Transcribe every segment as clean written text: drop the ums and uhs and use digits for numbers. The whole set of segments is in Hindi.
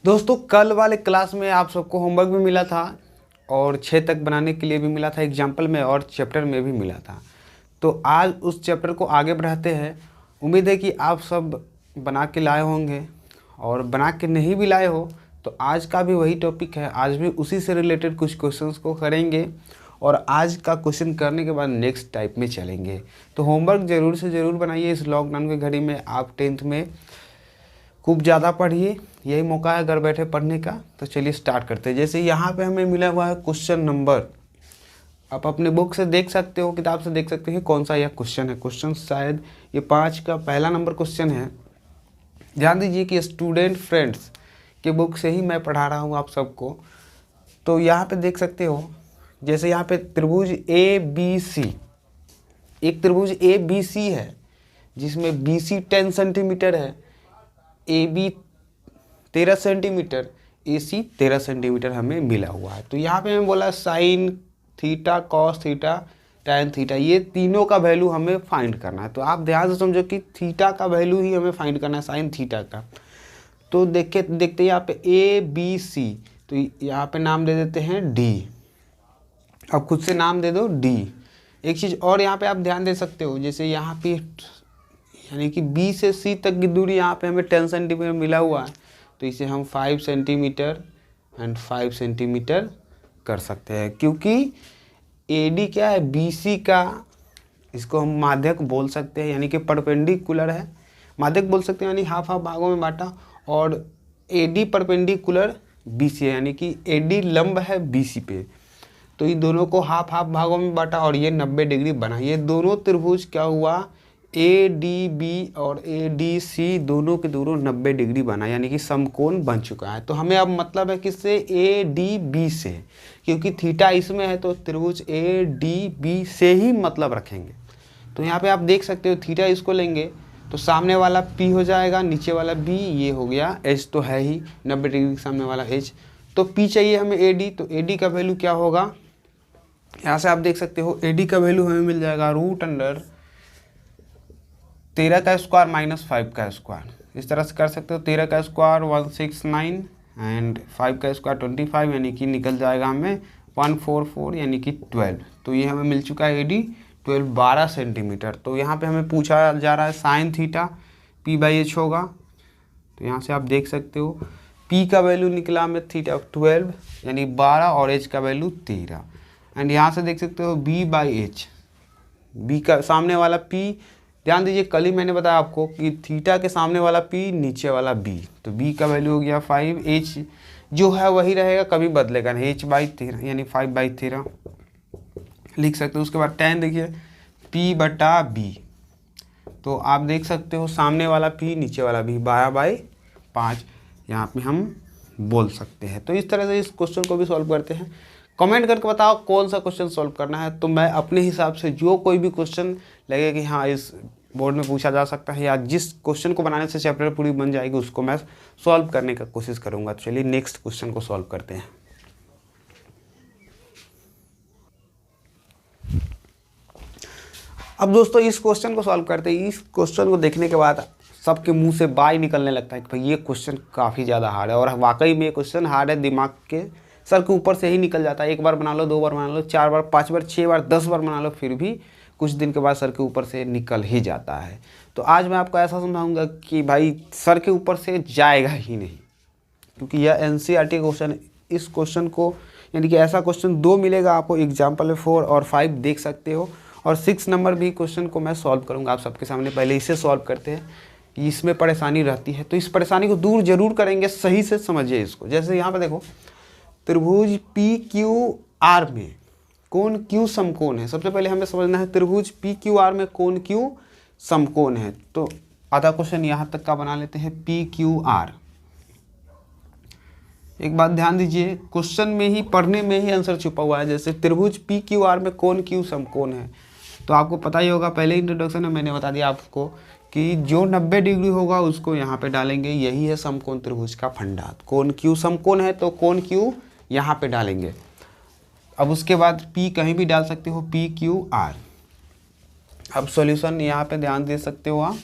दोस्तों कल वाले क्लास में आप सबको होमवर्क भी मिला था और 6 तक बनाने के लिए भी मिला था एग्जाम्पल में और चैप्टर में भी मिला था। तो आज उस चैप्टर को आगे बढ़ाते हैं। उम्मीद है कि आप सब बना के लाए होंगे और बना के नहीं भी लाए हो तो आज का भी वही टॉपिक है। आज भी उसी से रिलेटेड कुछ क्वेश्चंस को करेंगे और आज का क्वेश्चन करने के बाद नेक्स्ट टाइप में चलेंगे। तो होमवर्क ज़रूर से ज़रूर बनाइए। इस लॉकडाउन की घड़ी में आप 10th में खूब ज़्यादा पढ़िए, यही मौका है घर बैठे पढ़ने का। तो चलिए स्टार्ट करते हैं। जैसे यहाँ पे हमें मिला हुआ है क्वेश्चन नंबर, आप अपने बुक से देख सकते हो, किताब से देख सकते हैं कौन सा यह क्वेश्चन है। क्वेश्चन शायद ये 5 का पहला नंबर क्वेश्चन है। ध्यान दीजिए कि स्टूडेंट फ्रेंड्स के बुक से ही मैं पढ़ा रहा हूँ आप सबको। तो यहाँ पे देख सकते हो, जैसे यहाँ पे त्रिभुज ABC, एक त्रिभुज ABC है जिसमें BC 10 सेंटीमीटर है, AB 13 सेंटीमीटर, AC 13 सेंटीमीटर हमें मिला हुआ है। तो यहाँ पे हमें बोला sine theta, cos theta, tan theta, ये तीनों का वैल्यू हमें फाइंड करना है। तो आप ध्यान से समझो कि थीटा का वैल्यू ही हमें फाइंड करना है, साइन थीटा का। तो देखते हैं यहाँ पे ABC, तो यहाँ पे नाम दे देते हैं D। अब खुद से नाम दे दो D। एक चीज़ और यहाँ पे आप ध्यान दे सकते हो, जैसे यहाँ पे यानी कि B से C तक की दूरी यहाँ पे हमें 10 सेंटीमीटर मिला हुआ है, तो इसे हम 5 सेंटीमीटर एंड 5 सेंटीमीटर कर सकते हैं। क्योंकि AD क्या है, BC का, इसको हम माध्यक बोल सकते हैं, यानी कि परपेंडिकुलर है। माध्यक बोल सकते हैं, यानी हाफ हाफ भागों में बांटा। और AD परपेंडिकुलर BC है, यानी कि AD लंब है BC पे। तो ये दोनों को हाफ हाफ भागों में बांटा और ये 90 डिग्री बना। ये दोनों त्रिभुज क्या हुआ, ADB और ADC दोनों के दोनों 90 डिग्री बना, यानी कि समकोण बन चुका है। तो हमें अब मतलब है किससे, ADB से, क्योंकि थीटा इसमें है तो त्रिभुज ADB से ही मतलब रखेंगे। तो यहाँ पे आप देख सकते हो थीटा इसको लेंगे तो सामने वाला P हो जाएगा, नीचे वाला B, ये हो गया, H तो है ही 90 डिग्री सामने वाला H। तो P चाहिए हमें AD, तो AD का वैल्यू क्या होगा, यहाँ से आप देख सकते हो AD का वैल्यू हमें मिल जाएगा √13 का स्क्वायर माइनस 5 का स्क्वायर। इस तरह से कर सकते हो, 13 का स्क्वायर 169 एंड 5 का स्क्वायर 25, यानी कि निकल जाएगा हमें 144 यानी कि 12। तो ये हमें मिल चुका है AD 12 सेंटीमीटर। तो यहाँ पे हमें पूछा जा रहा है साइन थीटा, P/H होगा। तो यहाँ से आप देख सकते हो P का वैल्यू निकला हमें थीटा 12 यानी 12 और H का वैल्यू 13। एंड यहाँ से देख सकते हो B/H, B का सामने वाला P, ध्यान दीजिए कल ही मैंने बताया आपको कि थीटा के सामने वाला P, नीचे वाला B। तो B का वैल्यू हो गया 5, H जो है वही रहेगा, कभी बदलेगा नहीं, H/13 यानी 5/13 लिख सकते हो। उसके बाद tan देखिए P/B, तो आप देख सकते हो सामने वाला P, नीचे वाला B, 12/5 यहाँ पे हम बोल सकते हैं। तो इस तरह से इस क्वेश्चन को भी सॉल्व करते हैं। कमेंट करके बताओ कौन सा क्वेश्चन सॉल्व करना है, तो मैं अपने हिसाब से जो कोई भी क्वेश्चन लगे कि हाँ इस बोर्ड में पूछा जा सकता है या जिस क्वेश्चन को बनाने से चैप्टर पूरी बन जाएगी उसको मैं सॉल्व करने का कोशिश करूँगा। तो चलिए नेक्स्ट क्वेश्चन को सॉल्व करते हैं। अब दोस्तों इस क्वेश्चन को सॉल्व करते हैं। इस क्वेश्चन को देखने के बाद सबके मुंह से बाय निकलने लगता है कि भाई ये क्वेश्चन काफ़ी ज़्यादा हार्ड है। और वाकई में ये क्वेश्चन हार्ड है, दिमाग के सर के ऊपर से ही निकल जाता है। एक बार बना लो, 2 बार बना लो, 4 बार, 5 बार, 6 बार, 10 बार बना लो, फिर भी कुछ दिन के बाद सर के ऊपर से निकल ही जाता है। तो आज मैं आपको ऐसा समझाऊंगा कि भाई सर के ऊपर से जाएगा ही नहीं, क्योंकि यह NCERT क्वेश्चन। इस क्वेश्चन को यानी कि ऐसा क्वेश्चन 2 मिलेगा आपको एग्जाम्पल में, 4 और 5 देख सकते हो। और 6 नंबर भी क्वेश्चन को मैं सॉल्व करूँगा आप सबके सामने। पहले इसे सॉल्व करते हैं, इसमें परेशानी रहती है तो इस परेशानी को दूर जरूर करेंगे। सही से समझिए इसको। जैसे यहाँ पर देखो त्रिभुज PQR में कोण Q समकोण है। सबसे पहले हमें समझना है त्रिभुज PQR में कोण Q समकोण है। तो आधा क्वेश्चन यहाँ तक का बना लेते हैं PQR। एक बात ध्यान दीजिए, क्वेश्चन में ही, पढ़ने में ही आंसर छुपा हुआ है। जैसे त्रिभुज PQR में कोण Q समकोण है, तो आपको पता ही होगा, पहले इंट्रोडक्शन में मैंने बता दिया आपको कि जो 90 डिग्री होगा उसको यहाँ पे डालेंगे। यही है समकोण त्रिभुज का फंडा। कोण Q समकोण है तो कोण Q यहाँ पे डालेंगे। अब उसके बाद P कहीं भी डाल सकते हो, PQR। अब सॉल्यूशन यहाँ पे ध्यान दे सकते हो आप।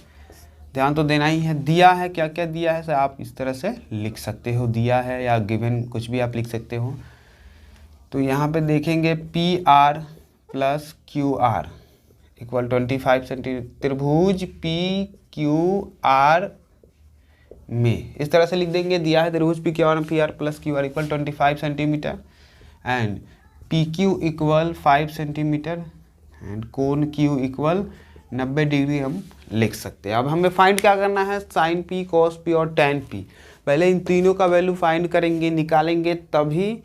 ध्यान तो देना ही है। दिया है, क्या क्या दिया है सर आप इस तरह से लिख सकते हो, दिया है या गिवन कुछ भी आप लिख सकते हो। तो यहाँ पे देखेंगे P R plus Q R equal 25 centimetre. त्रिभुज पी क्यू आर में इस तरह से लिख देंगे, दिया है त्रिभुज P Q R P R plus Q R equal 25 centimetre and P Q equal 5 centimetre and कोण क्यू इक्वल 90 डिग्री हम लिख सकते हैं। अब हमें फाइंड क्या करना है, साइन पी, कॉस पी और टेन पी। पहले इन तीनों का वैल्यू फाइंड करेंगे, निकालेंगे, तभी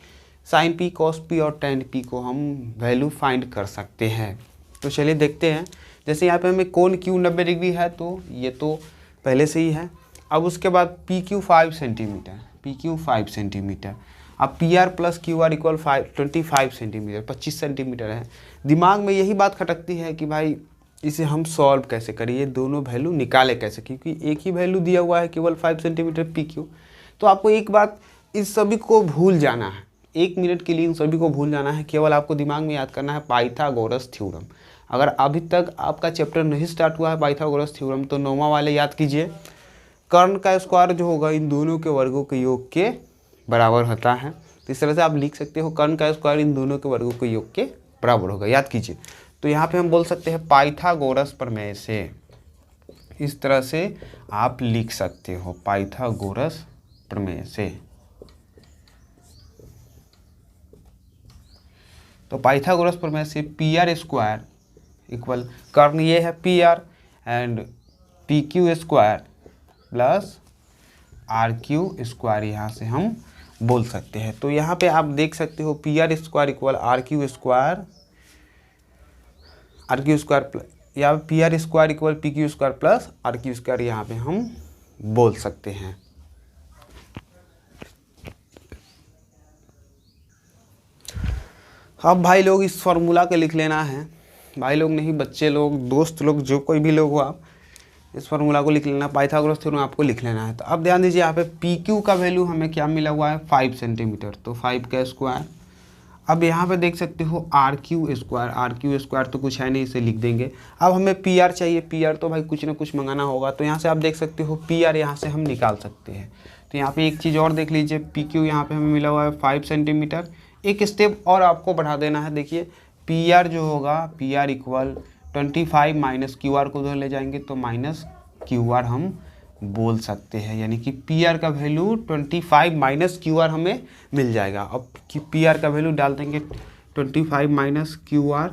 साइन पी, कॉस पी और टेन पी को हम वैल्यू फाइंड कर सकते हैं। तो चलिए देखते हैं। जैसे यहाँ पे हमें कोण क्यू 90 डिग्री है तो ये तो पहले से ही है। अब उसके बाद P Q 5 centimetre, P Q 5 centimetre. अब P R plus Q R equal 25 centimetre, 25 centimetre है। दिमाग में यही बात खटकती है कि भाई इसे हम सॉल्व कैसे करें, ये दोनों वैल्यू निकाले कैसे, क्योंकि एक ही वैल्यू दिया हुआ है केवल 5 सेंटीमीटर पी क्यू। तो आपको एक बात, इस सभी को भूल जाना है, 1 मिनट के लिए इन सभी को भूल जाना है। केवल आपको दिमाग में याद करना है पाइथागोरस थ्योरम। अगर अभी तक आपका चैप्टर नहीं स्टार्ट हुआ है पाइथागोरस थ्योरम तो 9वां वाले याद कीजिए। कर्ण का स्क्वायर जो होगा इन दोनों के वर्गों के योग के बराबर होता है। तो इस तरह से आप लिख सकते हो, कर्ण का स्क्वायर इन दोनों के वर्गों के योग के बराबर होगा, याद कीजिए। तो यहाँ पे हम बोल सकते हैं पाइथागोरस प्रमेय से, इस तरह से आप लिख सकते हो पाइथागोरस प्रमेय से। तो पाइथागोरस प्रमेय से पी आर स्क्वायर इक्वल, कर्ण ये है P R and P Q square plus R Q square यहाँ से हम बोल सकते हैं। तो यहाँ पे आप देख सकते हो P R square equal R Q square या P R square equal P Q square plus R Q square यहाँ पे हम बोल सकते हैं। अब भाई लोग इस फॉर्मूला को लिख लेना है, भाई लोग नहीं, बच्चे लोग, दोस्त लोग, जो कोई भी लोग हो, आप इस फार्मूला को लिख लेना, पाइथागोरस थ्योरम आपको लिख लेना है। तो अब ध्यान दीजिए, यहाँ पे पी क्यू का वैल्यू हमें क्या मिला हुआ है 5 सेंटीमीटर, तो 5 का स्क्वायर। अब यहाँ पे देख सकते हो आर क्यू स्क्वायर तो कुछ है नहीं, इसे लिख देंगे। अब हमें पी आर चाहिए, पी आर तो भाई कुछ ना कुछ मंगाना होगा, तो यहाँ से आप देख सकते हो पी आर यहाँ से हम निकाल सकते हैं। तो यहाँ पे एक चीज़ और देख लीजिए, पी क्यू यहाँ पे हमें मिला हुआ है 5 सेंटीमीटर। एक स्टेप और आपको बढ़ा देना है, देखिए पी आर जो होगा, P R equal 25 minus Q R को उधर ले जाएंगे तो माइनस क्यू आर हम बोल सकते हैं, यानी कि पी आर का वैल्यू 25 माइनस क्यू आर हमें मिल जाएगा। अब पी आर का वैल्यू डाल देंगे 25 माइनस क्यू आर,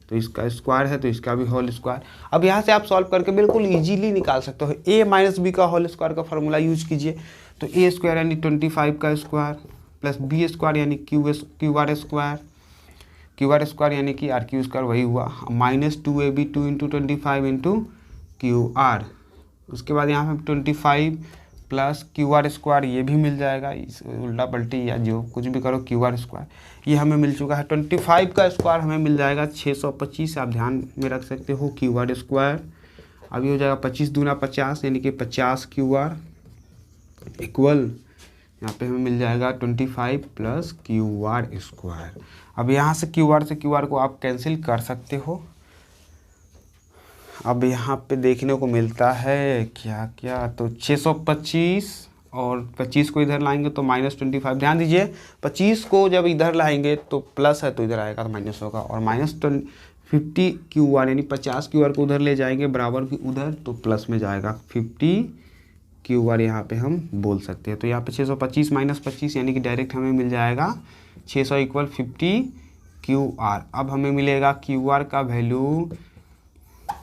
तो इसका स्क्वायर है तो इसका भी होल स्क्वायर। अब यहाँ से आप सॉल्व करके बिल्कुल इजीली निकाल सकते हो। ए माइनस बी का होल स्क्वायर का फार्मूला यूज कीजिए, तो ए स्क्वायर यानी 25 का स्क्वायर प्लस बी स्क्वायर यानी क्यू आर स्क्वायर यानी कि आर क्यू स्क्वायर, वही हुआ minus 2ab 2 into 25 into Q R. उसके बाद यहाँ पे 25 प्लस क्यू आर स्क्वायर ये भी मिल जाएगा, इस उल्टा पलटी या जो कुछ भी करो, क्यू आर स्क्वायर ये हमें मिल चुका है। 25 का स्क्वायर हमें मिल जाएगा 625, आप ध्यान में रख सकते हो, क्यू आर स्क्वायर। अभी हो जाएगा 25 दूना 50 यानी कि 50 क्यू आर इक्वल यहाँ पे हमें मिल जाएगा 25 प्लस क्यू आर स्क्वायर। अब यहाँ से क्यू आर को आप कैंसिल कर सकते हो। अब यहाँ पे देखने को मिलता है क्या क्या, तो 625 और 25 को इधर लाएंगे तो -25। ध्यान दीजिए 25 को जब इधर लाएंगे तो प्लस है तो इधर आएगा तो माइनस होगा, और -50 क्यू आर यानी 50 क्यू आर को उधर ले जाएंगे बराबर की उधर तो प्लस में जाएगा 50 क्यू आर यहाँ पे हम बोल सकते हैं। तो यहाँ पे 625 माइनस 25 यानी कि डायरेक्ट हमें मिल जाएगा 600 इक्वल 50 क्यू आर। अब हमें मिलेगा क्यू आर का वैल्यू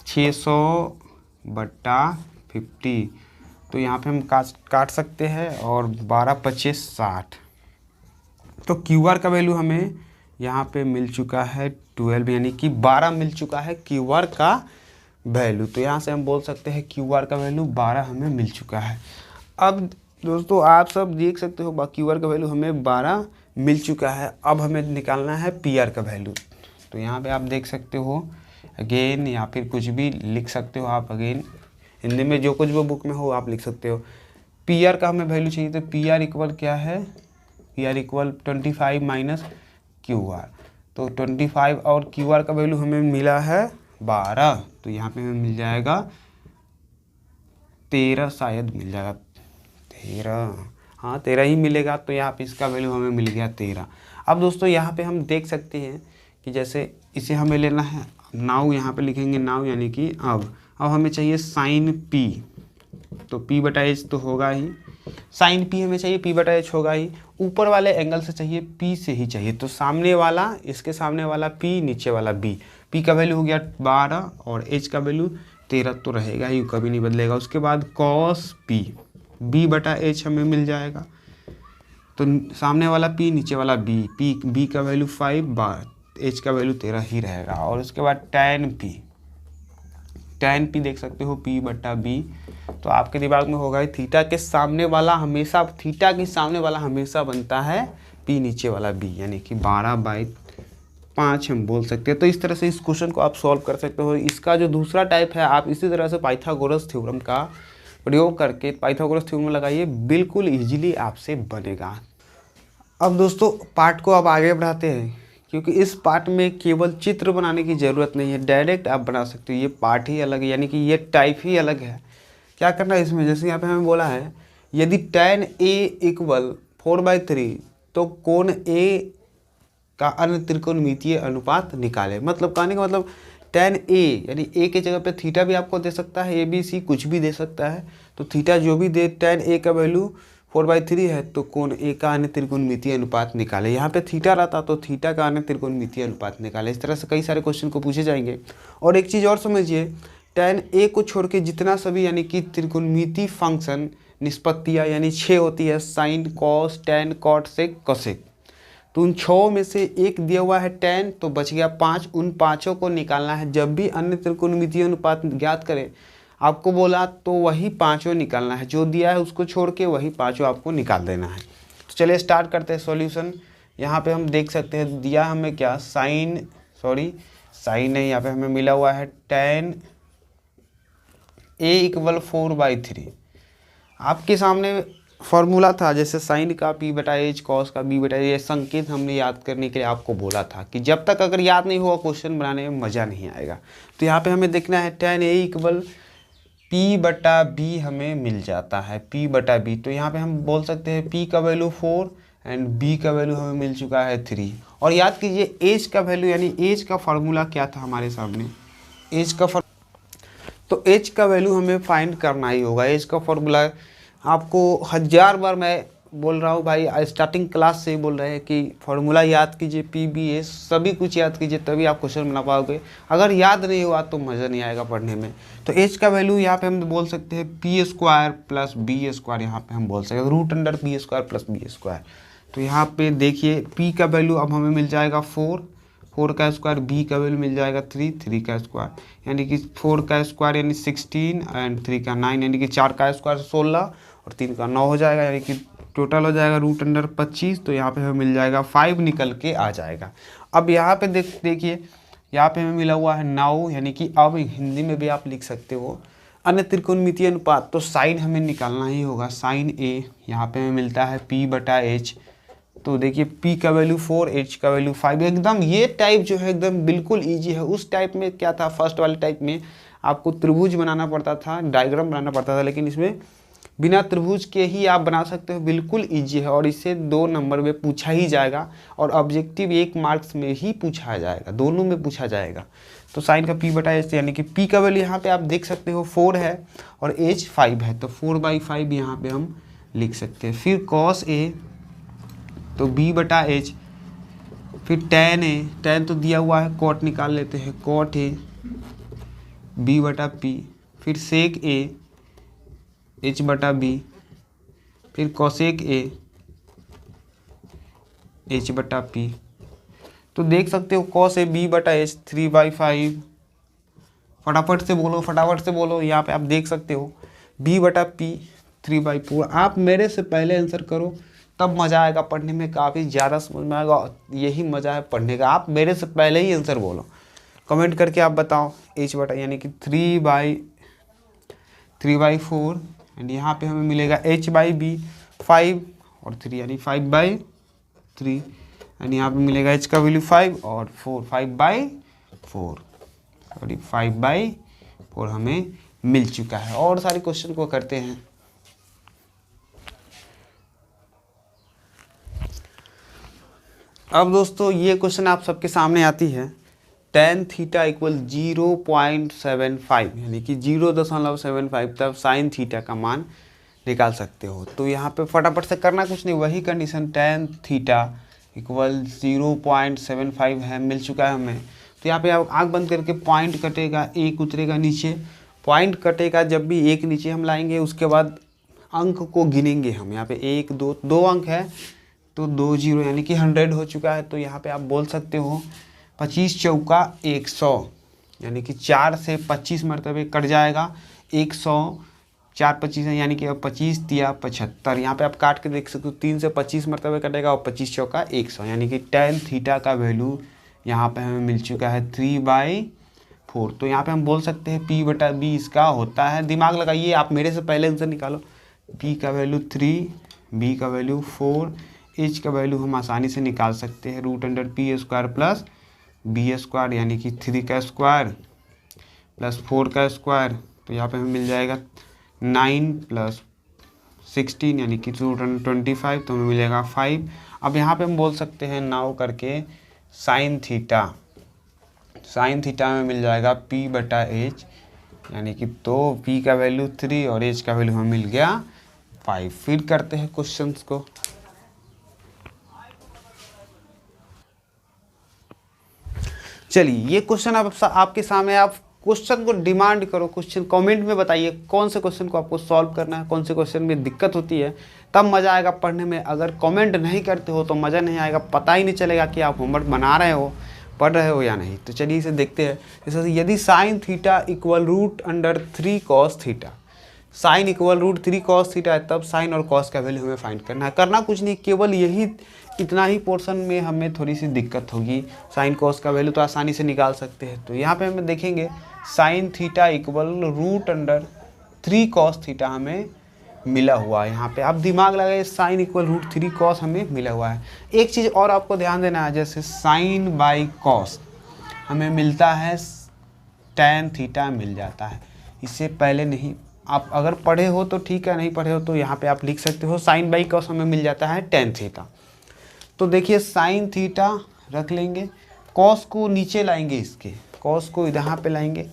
600/50, तो यहाँ पे हम काट सकते हैं, और 12×25 = 60। तो क्यू आर का वैल्यू हमें यहाँ पे मिल चुका है 12, यानी कि 12 मिल चुका है क्यू आर का वैल्यू। तो यहाँ से हम बोल सकते हैं क्यू आर का वैल्यू 12 हमें मिल चुका है। अब दोस्तों आप सब देख सकते हो क्यू आर का वैल्यू हमें 12 मिल चुका है। अब हमें निकालना है पी आर का वैल्यू। तो यहाँ पे आप देख सकते हो अगेन, या फिर कुछ भी लिख सकते हो आप, अगेन हिंदी में जो कुछ वो बुक में हो आप लिख सकते हो। पी आर का हमें वैल्यू चाहिए, तो पी आर इक्वल क्या है, P are equal 25 minus Q R. तो 25 और क्यू आर का वैल्यू हमें मिला है 12, तो यहाँ पे हमें मिल जाएगा 13 शायद मिल जाएगा, 13, हाँ 13 ही मिलेगा। तो यहाँ पे इसका वैल्यू हमें मिल गया 13। अब दोस्तों यहाँ पे हम देख सकते हैं कि जैसे इसे हमें लेना है नाउ, यहाँ पे लिखेंगे नाउ यानी कि अब हमें चाहिए साइन पी, तो पी बटा एच तो होगा ही, साइन पी हमें चाहिए, पी बटा एच होगा ही। ऊपर वाले एंगल से चाहिए, पी से ही चाहिए, तो सामने वाला, इसके सामने वाला पी, नीचे वाला बी। पी का वैल्यू हो गया 12 और एच का वैल्यू 13 तो रहेगा ही, कभी नहीं बदलेगा। उसके बाद कॉस पी, बी बटा एच हमें मिल जाएगा, तो सामने वाला पी, नीचे वाला बी, बी का वैल्यू 5, एच का वैल्यू 13 ही रहेगा। और उसके बाद टैन पी देख सकते हो, पी बटा बी, तो आपके दिमाग में होगा थीटा के सामने वाला हमेशा, थीटा के सामने वाला हमेशा बनता है पी नीचे वाला बी, यानी कि 12/5 हम बोल सकते हैं। तो इस तरह से इस क्वेश्चन को आप सॉल्व कर सकते हो। इसका जो दूसरा टाइप है, आप इसी तरह से पाइथागोरस थ्योरम का प्रयोग करके पाइथागोरस थ्योरम लगाइए, बिल्कुल ईजिली आपसे बनेगा। अब दोस्तों पार्ट को अब आगे बढ़ाते हैं, क्योंकि इस पार्ट में केवल चित्र बनाने की ज़रूरत नहीं है, डायरेक्ट आप बना सकते हो। ये पार्ट ही अलग है, यानी कि ये टाइप ही अलग है। क्या करना है इसमें, जैसे यहाँ पे हमें बोला है यदि tan A = 4/3 तो कोण A का अन्य त्रिकोणमितीय अनुपात निकाले। मतलब कहने का मतलब tan A यानी A के जगह पे थीटा भी आपको दे सकता है, ABC कुछ भी दे सकता है, तो थीटा जो भी दे, tan A का वैल्यू 4/3 है तो कोण A का अन्य त्रिकोणमितीय अनुपात निकाले। यहाँ पे थीटा रहता तो थीटा का अन्य त्रिकोणमितीय अनुपात निकाले। इस तरह से कई सारे क्वेश्चन को पूछे जाएंगे। और एक चीज़ और समझिए, tan A को छोड़ के जितना सभी यानी कि त्रिकोणमितीय फंक्शन निष्पत्तियाँ यानी 6 होती है, साइन, कॉस, टैन, कॉट, सेक, कोसेक, तो उन 6 में से एक दिया हुआ है tan, तो बच गया 5। उन पाँचों को निकालना है। जब भी अन्य त्रिकोणमितीय अनुपात ज्ञात करें आपको बोला तो वही पाँचों निकालना है, जो दिया है उसको छोड़ के वही पाँचों आपको निकाल देना है। तो चलिए स्टार्ट करते हैं सॉल्यूशन। यहाँ पे हम देख सकते हैं दिया हमें क्या, साइन नहीं, यहाँ पे हमें मिला हुआ है tan A = 4/3। आपके सामने फॉर्मूला था जैसे साइन का P बटा एच, कॉस का B बटा, ये संकेत हमने याद करने के लिए आपको बोला था कि जब तक अगर याद नहीं हुआ क्वेश्चन बनाने में मज़ा नहीं आएगा। तो यहाँ पे हमें देखना है tan A = P बटा B हमें मिल जाता है, P बटा B। तो यहाँ पे हम बोल सकते हैं P का वैल्यू 4 एंड B का वैल्यू हमें मिल चुका है 3। और याद कीजिए एच का वैल्यू, यानी एच का फार्मूला क्या था हमारे सामने, तो एच का वैल्यू हमें फाइंड करना ही होगा। एच का फॉर्मूला आपको 1000 बार मैं बोल रहा हूँ भाई, स्टार्टिंग क्लास से ही बोल रहे हैं कि फॉर्मूला याद कीजिए, PBS सभी कुछ याद कीजिए, तभी आप क्वेश्चन बना पाओगे। अगर याद नहीं हुआ तो मज़ा नहीं आएगा पढ़ने में। तो एच का वैल्यू यहाँ पे हम बोल सकते हैं P² + B², यहाँ पे हम बोल सकते हैं √P² + B²। तो यहाँ पे देखिए P का वैल्यू अब हमें मिल जाएगा 4 का स्क्वायर, B का वैल्यू मिल जाएगा 3 का स्क्वायर, यानी कि 4 का स्क्वायर यानी 16 एंड 3 का 9, यानी कि 4 का स्क्वायर 16 और 3 का 9 हो जाएगा, यानी कि टोटल हो जाएगा √25। तो यहाँ पे हमें मिल जाएगा 5 निकल के आ जाएगा। अब यहाँ पे देखिए यहाँ पे हमें मिला हुआ है नाउ, यानी कि अब हिंदी में भी आप लिख सकते हो अन्य त्रिकोणमितीय अनुपात। तो साइन हमें निकालना ही होगा, साइन A यहाँ पे हमें मिलता है P बटा एच। तो देखिए P का वैल्यू 4, H का वैल्यू 5। एकदम ये टाइप जो है एकदम बिल्कुल इजी है। उस टाइप में क्या था, फर्स्ट वाले टाइप में आपको त्रिभुज बनाना पड़ता था, डायग्राम बनाना पड़ता था, लेकिन इसमें बिना त्रिभुज के ही आप बना सकते हो, बिल्कुल इजी है। और इससे 2 नंबर में पूछा ही जाएगा और ऑब्जेक्टिव 1 मार्क्स में ही पूछा जाएगा, दोनों में पूछा जाएगा। तो साइन का P बटा एच, यानी कि P का वैल्यू यहाँ पे आप देख सकते हो 4 है और H 5 है, तो 4/5 यहाँ पे हम लिख सकते हैं। फिर कॉस A तो B बटा एच, फिर tan A, tan तो दिया हुआ है, कॉट निकाल लेते हैं, कॉट A B बटा P, फिर सेक A H बटा B, फिर कोसेक A H बटा P। तो देख सकते हो कॉस A B बटा H 3/5। फटाफट से बोलो, यहाँ पे आप देख सकते हो B बटा P 3/4। आप मेरे से पहले आंसर करो, तब मज़ा आएगा पढ़ने में, काफ़ी ज़्यादा समझ में आएगा। यही मज़ा है पढ़ने का, आप मेरे से पहले ही आंसर बोलो, कमेंट करके आप बताओ। H बटा यानी कि 3/4 एंड यहाँ पे हमें मिलेगा H/B 5 और 3 यानी 5/3 एंड यहाँ पे मिलेगा H का वैल्यू 5 और 4, 5/4 हमें मिल चुका है। और सारे क्वेश्चन को करते हैं। अब दोस्तों ये क्वेश्चन आप सबके सामने आती है, tan थीटा इक्वल 0.75 यानी कि 0.75 तब sin थीटा का मान निकाल सकते हो। तो यहाँ पे फटाफट से करना कुछ नहीं, वही कंडीशन tan थीटा इक्वल 0.75 है, मिल चुका है हमें। तो यहाँ पे आप आँख बंद करके पॉइंट कटेगा, एक उतरेगा नीचे, पॉइंट कटेगा जब भी एक नीचे हम लाएंगे, उसके बाद अंक को गिनेंगे हम। यहाँ पे 1 2 2 अंक है तो 2 0 यानी कि 100 हो चुका है। तो यहाँ पे आप बोल सकते हो 25 चौका 100 यानी कि 4 से 25 मरतबे कट जाएगा, 100 4 25 है यानी कि अब 25 तिया 75। यहाँ पे आप काट के देख सकते हो 3 से 25 मरतबे कटेगा और 25 चौका 100 यानी कि tan थीटा का वैल्यू यहाँ पे हमें मिल चुका है 3/4। तो यहाँ पे हम बोल सकते हैं P/B इसका होता है, दिमाग लगाइए, आप मेरे से पहले आंसर निकालो। P का वैल्यू 3, B का वैल्यू 4, H का वैल्यू हम आसानी से निकाल सकते हैं √P² प्लस B² यानी कि 3 का स्क्वायर प्लस 4 का स्क्वायर। तो यहाँ पे हमें मिल जाएगा 9 प्लस 16 यानी कि √25, तो हमें मिलेगा 5। अब यहाँ पे हम बोल सकते हैं नाउ करके sin थीटा में मिल जाएगा P/H यानी कि तो P का वैल्यू 3 और H का वैल्यू हमें मिल गया 5। फिर करते हैं क्वेश्चंस को। चलिए ये क्वेश्चन आपके सामने, आप क्वेश्चन को डिमांड करो, क्वेश्चन कमेंट में बताइए कौन से क्वेश्चन को आपको सॉल्व करना है, कौन से क्वेश्चन में दिक्कत होती है, तब मज़ा आएगा पढ़ने में। अगर कमेंट नहीं करते हो तो मज़ा नहीं आएगा, पता ही नहीं चलेगा कि आप होमवर्क बना रहे हो, पढ़ रहे हो या नहीं। तो चलिए इसे देखते हैं। जैसे यदि sin theta equal √3 cos theta, sine equal √3 cos theta है, तब साइन और कॉस का वैल्यू हमें फाइंड करना है। करना कुछ नहीं, केवल यही इतना ही पोर्शन में हमें थोड़ी सी दिक्कत होगी। साइन कॉस का वैल्यू तो आसानी से निकाल सकते हैं। तो यहाँ पे हमें देखेंगे sin theta equal √3 cos theta हमें मिला हुआ है। यहाँ पे आप दिमाग लगाइए, साइन इक्वल √3 cos हमें मिला हुआ है। एक चीज़ और आपको ध्यान देना है, जैसे sin/cos हमें मिलता है tan थीटा मिल जाता है, इससे पहले नहीं। आप अगर पढ़े हो तो ठीक है, नहीं पढ़े हो तो यहाँ पे आप लिख सकते हो sin/cos हमें मिल जाता है tan थीटा। तो देखिए sin थीटा रख लेंगे, cos को नीचे लाएंगे, इसके cos को यहाँ पे लाएंगे,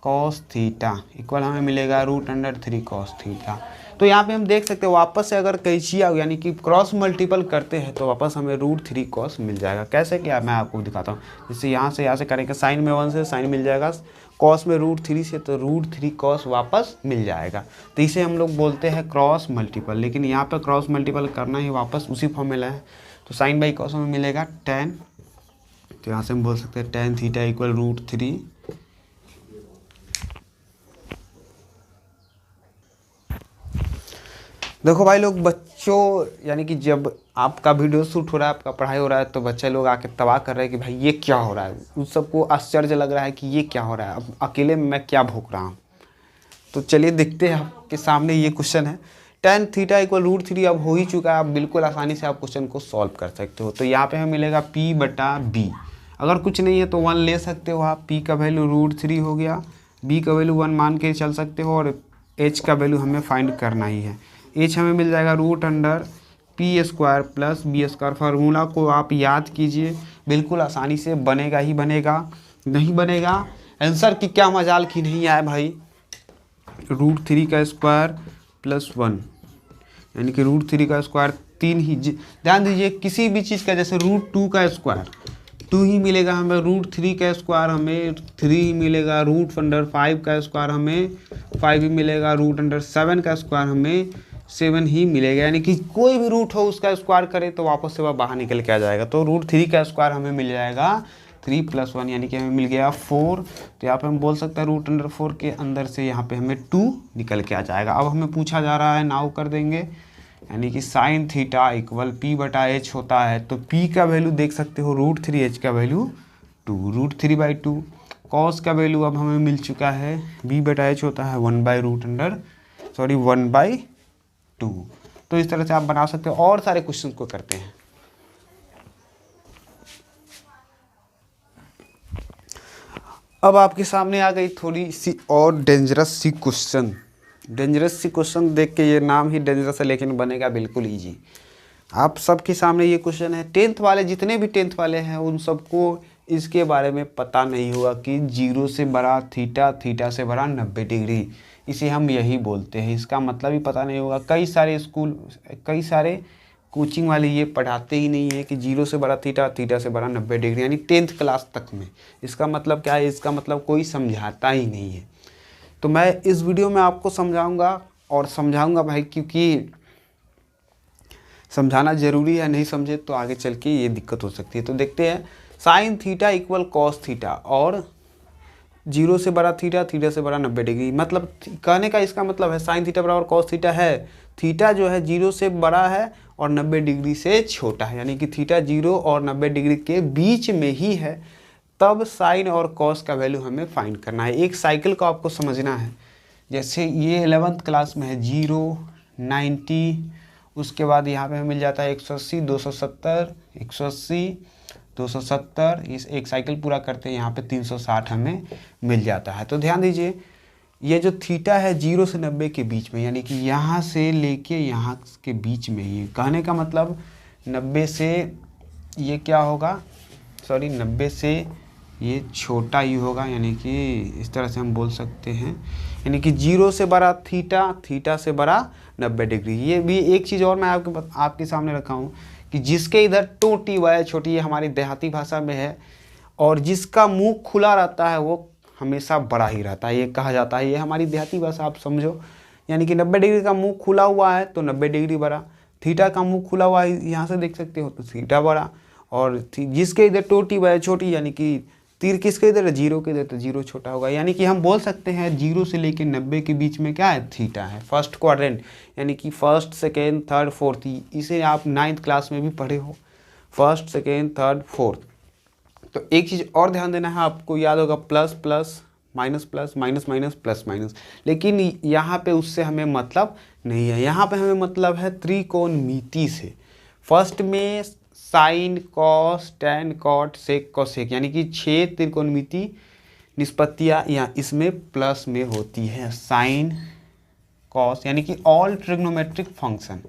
cos थीटा इक्वल हमें मिलेगा √3 cos थीटा। तो यहाँ पे हम देख सकते हैं वापस से अगर कैचिया यानी कि क्रॉस मल्टीपल करते हैं तो वापस हमें √3 cos मिल जाएगा। कैसे क्या मैं आपको दिखाता हूँ। जैसे यहाँ से करेंगे, साइन में 1 से साइन मिल जाएगा, कॉस में √3 से तो √3 cos वापस मिल जाएगा। तो इसे हम लोग बोलते हैं क्रॉस मल्टीपल। लेकिन यहाँ पर क्रॉस मल्टीपल करना ही वापस उसी फॉर्मूला है। तो sin/cos हमें मिलेगा tan, तो यहाँ से हम बोल सकते हैं tan थीटा इक्वल √3 देखो भाई लोग, बच्चों यानी कि जब आपका वीडियो शूट हो रहा है, आपका पढ़ाई हो रहा है, तो बच्चे लोग आके तबाह कर रहे हैं कि भाई ये क्या हो रहा है। उन सबको आश्चर्य लग रहा है कि ये क्या हो रहा है, अब अकेले में मैं क्या भोग रहा हूँ। तो चलिए देखते हैं, आपके सामने ये क्वेश्चन है। tan थीटा इक्वल √3 अब हो ही चुका है, आप बिल्कुल आसानी से आप क्वेश्चन को सॉल्व कर सकते हो। तो यहाँ पे हमें मिलेगा P/B। अगर कुछ नहीं है तो 1 ले सकते हो आप। P का वैल्यू √3 हो गया, B का वैल्यू 1 मान के चल सकते हो, और H का वैल्यू हमें फाइंड करना ही है। H हमें मिल जाएगा √P² प्लस B²। फार्मूला को आप याद कीजिए, बिल्कुल आसानी से बनेगा ही बनेगा। नहीं बनेगा आंसर की क्या मजाल की नहीं आए भाई। √3 का स्क्वायर प्लस 1 यानी कि √3 का स्क्वायर 3 ही। ध्यान दीजिए, किसी भी चीज़ का जैसे √2 का स्क्वायर 2 ही मिलेगा हमें, √3 का स्क्वायर हमें 3 ही मिलेगा, √5 का स्क्वायर हमें 5 ही मिलेगा, √7 का स्क्वायर हमें 7 ही मिलेगा। यानी कि कोई भी रूट हो उसका स्क्वायर करे तो वापस से वह बाहर निकल के आ जाएगा। तो √3 का स्क्वायर हमें मिल जाएगा 3 + 1 यानी कि हमें मिल गया 4। तो यहाँ पे हम बोल सकते हैं √4 के अंदर से यहाँ पे हमें 2 निकल के आ जाएगा। अब हमें पूछा जा रहा है, नाउ कर देंगे, यानी कि sin थीटा इक्वल P/H होता है। तो P का वैल्यू देख सकते हो √3, H का वैल्यू 2, √3/2। cos का वैल्यू अब हमें मिल चुका है, B/H होता है 1/2। तो इस तरह से आप बना सकते हो। और सारे क्वेश्चन को करते हैं। अब आपके सामने आ गई थोड़ी सी और डेंजरस सी क्वेश्चन। डेंजरस सी क्वेश्चन देख के ये नाम ही डेंजरस है, लेकिन बनेगा बिल्कुल ईजी। आप सबके सामने ये क्वेश्चन है। टेंथ वाले, जितने भी टेंथ वाले हैं उन सबको इसके बारे में पता नहीं होगा कि 0 से बड़ा थीटा, थीटा से बड़ा 90 डिग्री, इसे हम यही बोलते हैं। इसका मतलब ही पता नहीं होगा। कई सारे स्कूल, कई सारे कोचिंग वाले ये पढ़ाते ही नहीं है कि 0 से बड़ा थीटा, थीटा से बड़ा 90 डिग्री, यानी 10th क्लास तक में। इसका मतलब क्या है? इसका मतलब कोई समझाता ही नहीं है। तो मैं इस वीडियो में आपको समझाऊंगा, और समझाऊंगा भाई, क्योंकि समझाना ज़रूरी है। नहीं समझे तो आगे चल के ये दिक्कत हो सकती है। तो देखते हैं। Sine theta equal cos theta, और 0 से बड़ा थीटा, थीटा से बड़ा 90 डिग्री। मतलब कहने का इसका मतलब है साइन थीटा बराबर कॉस थीटा है। थीटा जो है 0 से बड़ा है और 90 डिग्री से छोटा है, यानी कि थीटा 0 और 90 डिग्री के बीच में ही है। तब साइन और कॉस का वैल्यू हमें फाइंड करना है। एक साइकिल को आपको समझना है। जैसे ये 11th क्लास में है 0, 90, उसके बाद यहाँ पे हमें मिल जाता है 180, 270, 180, 270। इस एक साइकिल पूरा करते हैं यहाँ पे 360 हमें मिल जाता है। तो ध्यान दीजिए, ये जो थीटा है 0 से 90 के बीच में, यानी कि यहाँ से लेके यहाँ के बीच में, ये कहने का मतलब 90 से ये क्या होगा, सॉरी 90 से ये छोटा ही होगा, यानी कि इस तरह से हम बोल सकते हैं। यानी कि 0 से बड़ा थीटा, थीटा से बड़ा 90 डिग्री। ये भी एक चीज़ और मैं आपके सामने रखा हूँ कि जिसके इधर टोटी वाय छोटी, ये हमारी देहाती भाषा में है, और जिसका मुंह खुला रहता है वो हमेशा बड़ा ही रहता है, ये कहा जाता है। ये हमारी देहाती भाषा आप समझो। यानी कि 90 डिग्री का मुंह खुला हुआ है तो 90 डिग्री बड़ा, थीटा का मुंह खुला हुआ है यहाँ से देख सकते हो तो थीटा बड़ा, और जिसके इधर टोटी वाय छोटी, यानी कि तीर किसके इधर है? 0 के इधर, तो 0 छोटा होगा। यानी कि हम बोल सकते हैं 0 से लेकर 90 के बीच में क्या है? थीटा है। फर्स्ट क्वाड्रेंट, यानी कि फर्स्ट, सेकेंड, थर्ड, फोर्थ। इसे आप 9th क्लास में भी पढ़े हो, फर्स्ट, सेकेंड, थर्ड, फोर्थ। तो एक चीज़ और ध्यान देना है, आपको याद होगा plus plus, minus plus, minus minus, plus minus. लेकिन यहाँ पे उससे हमें मतलब नहीं है। यहाँ पे हमें मतलब है त्रिकोणमिति से। फर्स्ट में साइन, कॉस, टैन, कॉट, सेक, कोसेक, यानी कि 6 त्रिकोणमिति निष्पत्तियाँ यहाँ इसमें प्लस में होती है। साइन, कॉस, यानी कि all trigonometric function,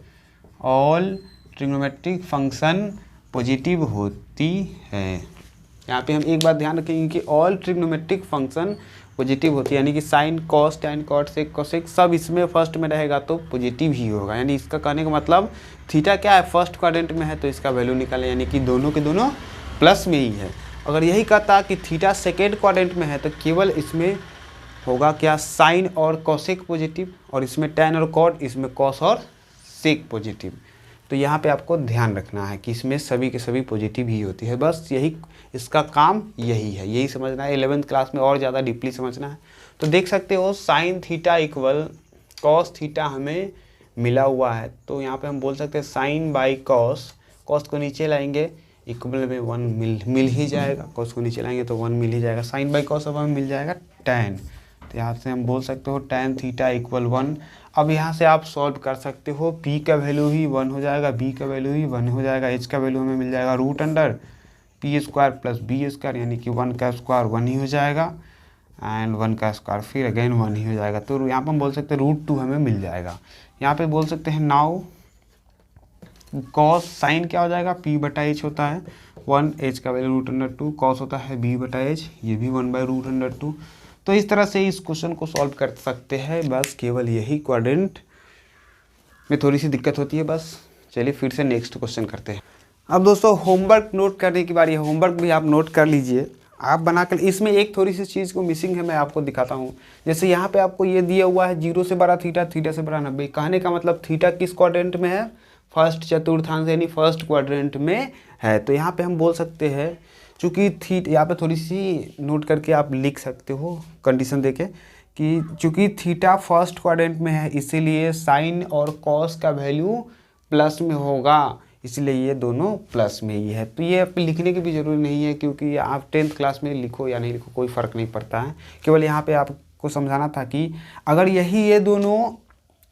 all trigonometric function positive होती है। यहाँ पे हम एक बात ध्यान रखेंगे कि ऑल ट्रिग्नोमेट्रिक फंक्शन पॉजिटिव होती है, यानी कि साइन, कॉस, टैन, कॉट, सेक, कोसेक सब इसमें फर्स्ट में रहेगा तो पॉजिटिव ही होगा। यानी इसका कहने का मतलब थीटा क्या है? फर्स्ट क्वाड्रेंट में है तो इसका वैल्यू निकालें, यानी कि दोनों के दोनों प्लस में ही है। अगर यही कहता कि थीटा सेकेंड क्वाड्रेंट में है तो केवल इसमें होगा क्या? साइन और कोसेक पॉजिटिव, और इसमें टैन और कॉट, इसमें कॉस और सेक पॉजिटिव। तो यहाँ पे आपको ध्यान रखना है कि इसमें सभी के सभी पॉजिटिव ही होती है। बस यही इसका काम यही है, यही समझना है। 11th क्लास में और ज़्यादा डीपली समझना है। तो देख सकते हो sine theta equal cos theta हमें मिला हुआ है। तो यहाँ पे हम बोल सकते हैं साइन बाई कॉस, कॉस को नीचे लाएंगे इक्वल में 1 मिल ही जाएगा। कॉस को नीचे लाएंगे तो 1 मिल ही जाएगा। साइन बाई कॉस अब हमें मिल जाएगा टैन। तो यहाँ से हम बोल सकते हो टैन थीटा इक्वल 1। अब यहाँ से आप सॉल्व कर सकते हो। पी का वैल्यू ही 1 हो जाएगा, बी का वैल्यू ही 1 हो जाएगा, एच का वैल्यू हमें मिल जाएगा root under P square plus B square, यानी कि 1 का स्क्वायर 1 ही हो जाएगा, एंड 1 का स्क्वायर फिर अगेन 1 ही हो जाएगा। तो यहाँ पर हम बोल सकते हैं √2 हमें मिल जाएगा। यहाँ पे बोल सकते हैं नाउ कॉस साइन क्या हो जाएगा? पी बटा एच होता है 1, एच का वैल्यू √2, कॉस होता है बी बटा एच, ये भी 1/√2। तो इस तरह से इस क्वेश्चन को सॉल्व कर सकते हैं। बस केवल यही क्वाड्रेंट में थोड़ी सी दिक्कत होती है बस। चलिए फिर से नेक्स्ट क्वेश्चन करते हैं। अब दोस्तों होमवर्क नोट करने की बारी है। होमवर्क भी आप नोट कर लीजिए, आप बनाकर। इसमें एक थोड़ी सी चीज़ को मिसिंग है, मैं आपको दिखाता हूँ। जैसे यहाँ पे आपको ये दिया हुआ है 0 से बड़ा थीटा, थीटा से बड़ा 90। कहने का मतलब थीटा किस क्वाड्रेंट में है? फर्स्ट चतुर्थांश, यानी फर्स्ट क्वाड्रेंट में है। तो यहाँ पे हम बोल सकते हैं, चूँकि थीटा यहाँ पे थोड़ी सी नोट करके आप लिख सकते हो कंडीशन देके कि चूँकि थीटा फर्स्ट क्वाड्रेंट में है, इसीलिए साइन और कॉस का वैल्यू प्लस में होगा, इसलिए ये दोनों प्लस में ही है। तो ये आप लिखने की भी ज़रूरी नहीं है, क्योंकि आप 10th क्लास में लिखो या नहीं लिखो कोई फ़र्क नहीं पड़ता है। केवल यहाँ पे आपको समझाना था कि अगर ये दोनों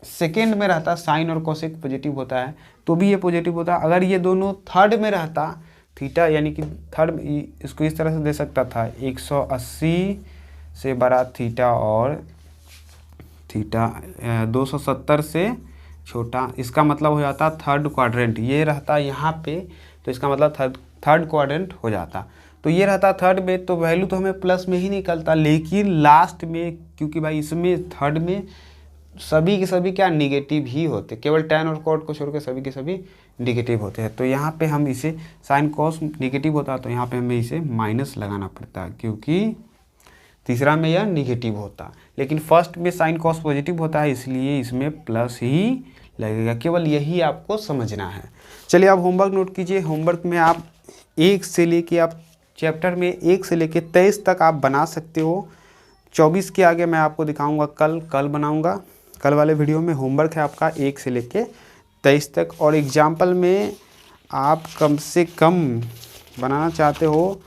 सेकेंड में रहता, साइन और कोसेक पॉजिटिव होता है तो भी ये पॉजिटिव होता। अगर ये दोनों थर्ड में रहता, थीटा यानी कि थर्ड, इसको इस तरह से दे सकता था 180 से बड़ा थीटा और थीटा 270 से छोटा, इसका मतलब हो जाता थर्ड क्वाड्रेंट। ये रहता यहाँ पे, तो इसका मतलब थर्ड क्वाड्रेंट हो जाता। तो ये रहता थर्ड में, तो वैल्यू तो हमें प्लस में ही निकलता, लेकिन लास्ट में क्योंकि भाई इसमें थर्ड में सभी के सभी क्या निगेटिव ही होते, केवल tan और cot को छोड़ के सभी के सभी निगेटिव होते हैं। तो यहाँ पे हम इसे साइन कॉस निगेटिव होता, तो यहाँ पे हमें इसे माइनस लगाना पड़ता, क्योंकि तीसरा में यह निगेटिव होता, लेकिन फर्स्ट में साइन कॉस पॉजिटिव होता है, इसलिए इसमें प्लस ही लगेगा। केवल यही आपको समझना है। चलिए आप होमवर्क नोट कीजिए। होमवर्क में आप 1 से लेके आप चैप्टर में 1 से लेके 23 तक आप बना सकते हो। 24 के आगे मैं आपको दिखाऊंगा कल बनाऊंगा। कल वाले वीडियो में होमवर्क है आपका 1 से लेके 23 तक। और एग्जाम्पल में आप कम से कम बनाना चाहते हो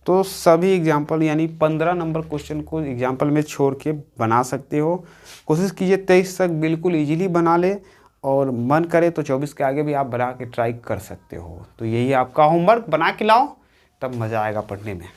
तो सभी एग्जाम्पल यानी 15 नंबर क्वेश्चन को एग्जाम्पल में छोड़ के बना सकते हो। कोशिश कीजिए 23 तक बिल्कुल इजीली बना ले, और मन करे तो 24 के आगे भी आप बना के ट्राई कर सकते हो। तो यही आपका होमवर्क, बना के लाओ, तब मज़ा आएगा पढ़ने में।